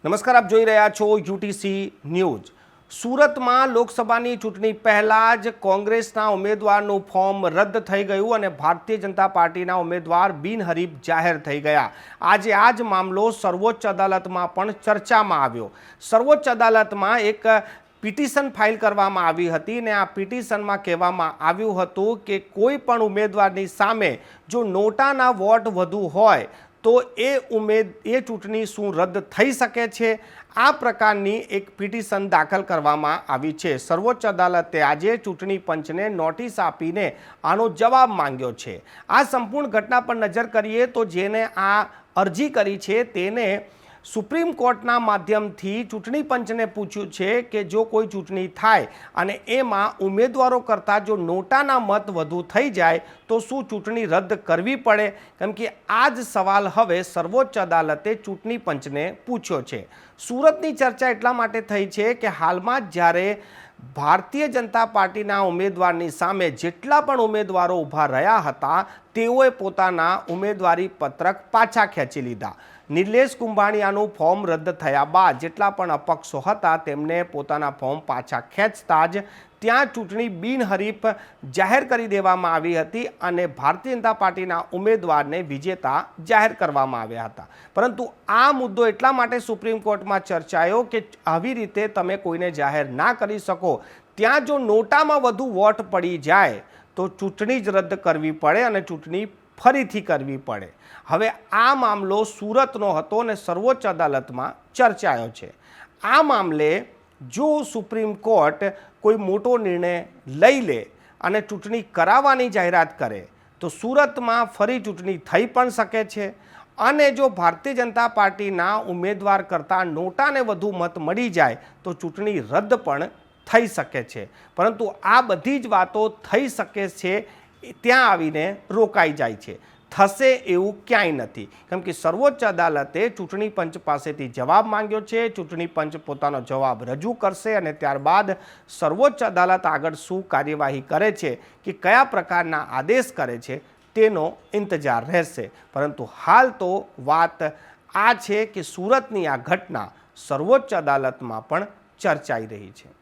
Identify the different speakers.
Speaker 1: નમસ્કાર, આપ જોઈ રહ્યા છો યુટીસી ન્યૂઝ। સુરતમાં લોકસભાની ચૂંટણી પહેલા જ કોંગ્રેસના ઉમેદવારનું ફોર્મ રદ થઈ ગયું અને ભારતીય જનતા પાર્ટીના ઉમેદવાર બિનહરીફ જાહેર થઈ ગયા। આજે આ જ મામલો સર્વોચ્ચ અદાલતમાં પણ ચર્ચામાં આવ્યો। સર્વોચ્ચ અદાલતમાં એક પિટિશન ફાઇલ કરવામાં આવી હતી અને આ પિટિશનમાં કહેવામાં આવ્યું હતું કે કોઈ પણ ઉમેદવારની સામે જો નોટાના વોટ વધુ હોય તો એ ચૂંટણી શું રદ થઈ શકે છે? આ પ્રકારની એક પિટિશન દાખલ કરવામાં આવી છે। સર્વોચ્ચ અદાલતે આજે ચૂંટણી પંચને નોટિસ આપીને આનો જવાબ માંગ્યો છે। આ સંપૂર્ણ ઘટના પર નજર કરીએ તો જેને આ અરજી કરી છે તેને સુપ્રીમ કોર્ટના માધ્યમથી ચૂંટણી પંચને પૂછ્યું છે કે જો કોઈ ચૂંટણી થાય અને એમાં ઉમેદવારો કરતાં જો નોટાના મત વધુ થઈ જાય તો શું ચૂંટણી રદ કરવી પડે? કેમ કે આ જ સવાલ હવે સર્વોચ્ચ અદાલતે ચૂંટણી પંચને પૂછ્યો છે। સુરતની ચર્ચા એટલા માટે થઈ છે કે હાલમાં જ જ્યારે ભારતીય જનતા પાર્ટીના ઉમેદવારની સામે જેટલા પણ ઉમેદવારો ઊભા રહ્યા હતા તેઓએ પોતાના ઉમેદવારી પત્રક પાછા ખેંચી લીધા। નિલેશ કુંભાણીયાનું ફોર્મ રદ થયા બાદ જેટલા પણ અપક્ષો હતા તેમને પોતાના ફોર્મ પાછા ખેંચતા જ ત્યાં ચૂંટણી બિનહરીફ જાહેર કરી દેવામાં આવી હતી અને ભારતીય જનતા પાર્ટીના ઉમેદવારને વિજેતા જાહેર કરવામાં આવ્યા હતા। પરંતુ આ મુદ્દો એટલા માટે સુપ્રીમ કોર્ટમાં ચર્ચાયો કે આવી રીતે તમે કોઈને જાહેર ના કરી શકો। ત્યાં જો નોટામાં વધુ વોટ પડી જાય તો ચૂંટણી જ રદ કરવી પડે અને ચૂંટણી ફરીથી કરવી પડે। હવે આ મામલો સુરતનો હતો અને સર્વોચ્ચ અદાલતમાં ચર્ચાયો છે। આ મામલે જો સુપ્રીમ કોર્ટ કોઈ મોટો નિર્ણય લઈ લે અને ચૂંટણી કરાવવાની જાહેરાત કરે તો સુરતમાં ફરી ચૂંટણી થઈ પણ શકે છે અને જો ભારતીય જનતા પાર્ટીના ઉમેદવાર કરતાં નોટાને વધુ મત મળી જાય તો ચૂંટણી રદ પણ થઈ શકે છે। પરંતુ આ બધી જ વાતો થઈ શકે છે ત્યાં આવીને રોકાઈ જાય છે। થશે એવું ક્યાંય નથી, કેમ કે સર્વોચ્ચ અદાલતે ચૂંટણી પંચ પાસેથી જવાબ માંગ્યો છે। ચૂંટણી પંચ પોતાનો જવાબ રજૂ કરશે અને ત્યારબાદ સર્વોચ્ચ અદાલત આગળ શું કાર્યવાહી કરે છે કે કયા પ્રકારના આદેશ કરે છે તેનો ઇંતજાર રહેશે। પરંતુ હાલ તો વાત આ છે કે સુરતની આ ઘટના સર્વોચ્ચ અદાલતમાં પણ ચર્ચાઈ રહી છે।